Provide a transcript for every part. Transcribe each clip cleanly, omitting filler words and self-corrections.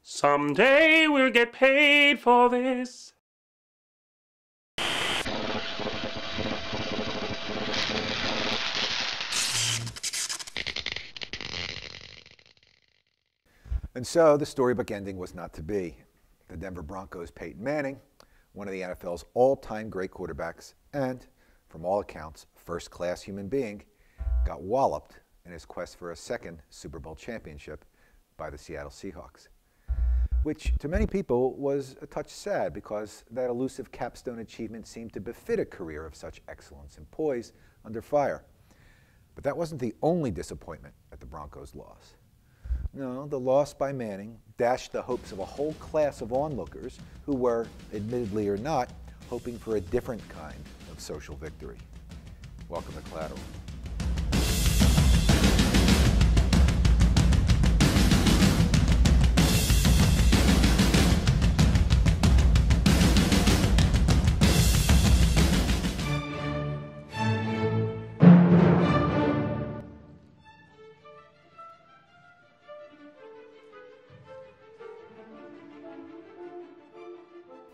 Someday we'll get paid for this. And so the storybook ending was not to be. The Denver Broncos' Peyton Manning, one of the NFL's all-time great quarterbacks and, from all accounts, first-class human being, got walloped in his quest for a second Super Bowl championship by the Seattle Seahawks, which to many people was a touch sad because that elusive capstone achievement seemed to befit a career of such excellence and poise under fire. But that wasn't the only disappointment at the Broncos' loss. No, the loss by Manning dashed the hopes of a whole class of onlookers who were, admittedly or not, hoping for a different kind of social victory. Welcome to Collateral.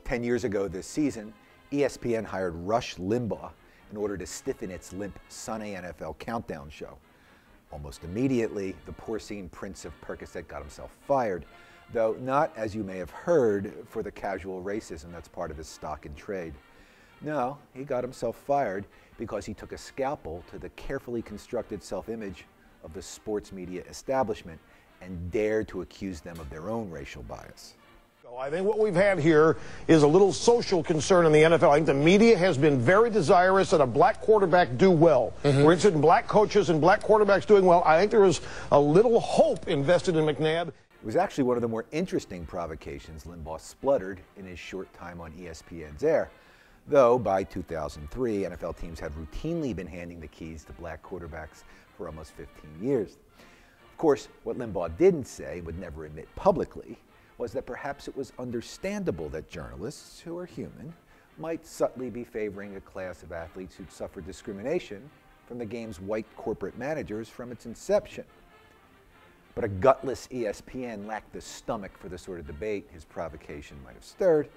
10 years ago this season, ESPN hired Rush Limbaugh in order to stiffen its limp Sunday NFL countdown show. Almost immediately, the porcine prince of Percocet got himself fired, though not, as you may have heard, for the casual racism that's part of his stock in trade. No, he got himself fired because he took a scalpel to the carefully constructed self-image of the sports media establishment and dared to accuse them of their own racial bias. I think what we've had here is a little social concern in the NFL. I think the media has been very desirous that a black quarterback do well. We're interested in black coaches and black quarterbacks doing well. I think there is a little hope invested in McNabb. It was actually one of the more interesting provocations Limbaugh spluttered in his short time on ESPN's air, though by 2003, NFL teams had routinely been handing the keys to black quarterbacks for almost 15 years. Of course, what Limbaugh didn't say, would never admit publicly, was that perhaps it was understandable that journalists, who are human, might subtly be favoring a class of athletes who'd suffered discrimination from the game's white corporate managers from its inception. But a gutless ESPN lacked the stomach for the sort of debate his provocation might have stirred,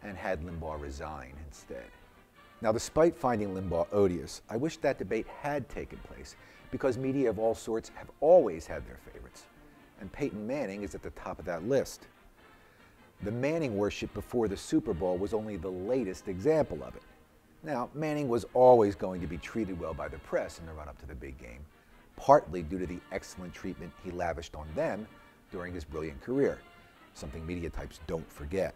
and had Limbaugh resign instead. Now, despite finding Limbaugh odious, I wish that debate had taken place, because media of all sorts have always had their favorites, and Peyton Manning is at the top of that list. The Manning worship before the Super Bowl was only the latest example of it. Now, Manning was always going to be treated well by the press in the run-up to the big game, partly due to the excellent treatment he lavished on them during his brilliant career, something media types don't forget.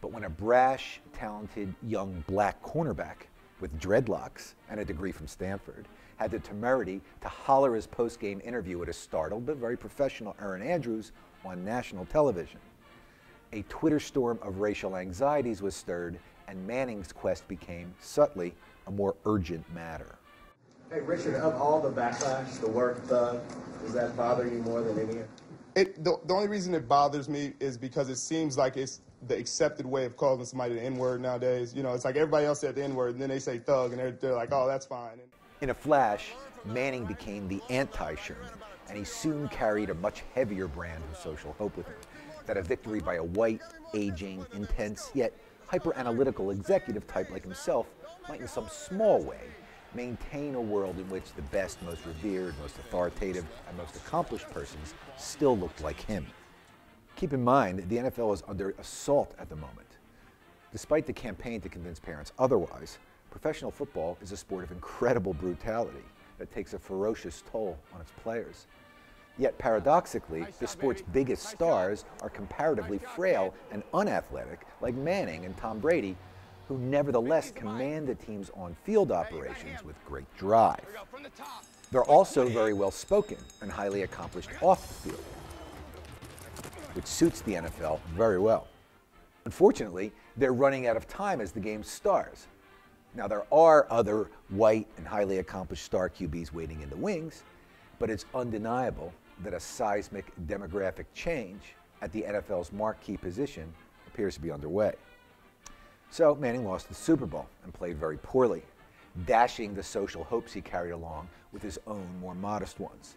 But when a brash, talented, young black cornerback with dreadlocks and a degree from Stanford had the temerity to holler his post-game interview at a startled but very professional Erin Andrews on national television, a Twitter storm of racial anxieties was stirred, and Manning's quest became, subtly, a more urgent matter. Hey, Richard, of all the backlash, the word thug, does that bother you more than any? The only reason it bothers me is because it seems like it's the accepted way of calling somebody the N-word nowadays. You know, it's like everybody else said the N-word, and then they say thug, and they're like, oh, that's fine. In a flash, Manning became the anti-Sherman, and he soon carried a much heavier brand of social hope with him, that a victory by a white, aging, intense, yet hyper-analytical executive type like himself might in some small way maintain a world in which the best, most revered, most authoritative, and most accomplished persons still looked like him. Keep in mind, the NFL is under assault at the moment. Despite the campaign to convince parents otherwise, professional football is a sport of incredible brutality that takes a ferocious toll on its players. Yet paradoxically, the sport's biggest stars are comparatively frail and unathletic, like Manning and Tom Brady, who nevertheless command the team's on-field operations with great drive. They're also very well-spoken and highly accomplished off the field, which suits the NFL very well. Unfortunately, they're running out of time as the game starts. Now, there are other white and highly accomplished star QBs waiting in the wings, but it's undeniable that a seismic demographic change at the NFL's marquee position appears to be underway. So Manning lost the Super Bowl and played very poorly, dashing the social hopes he carried along with his own more modest ones.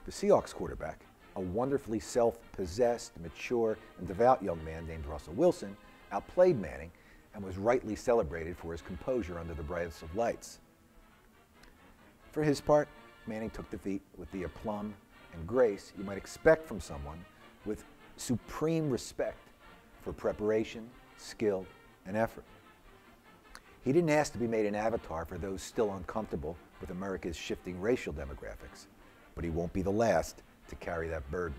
The Seahawks quarterback, a wonderfully self-possessed, mature, and devout young man named Russell Wilson outplayed Manning and was rightly celebrated for his composure under the brightest of lights. For his part, Manning took defeat with the aplomb and grace you might expect from someone with supreme respect for preparation, skill, and effort. He didn't ask to be made an avatar for those still uncomfortable with America's shifting racial demographics, but he won't be the last to carry that burden.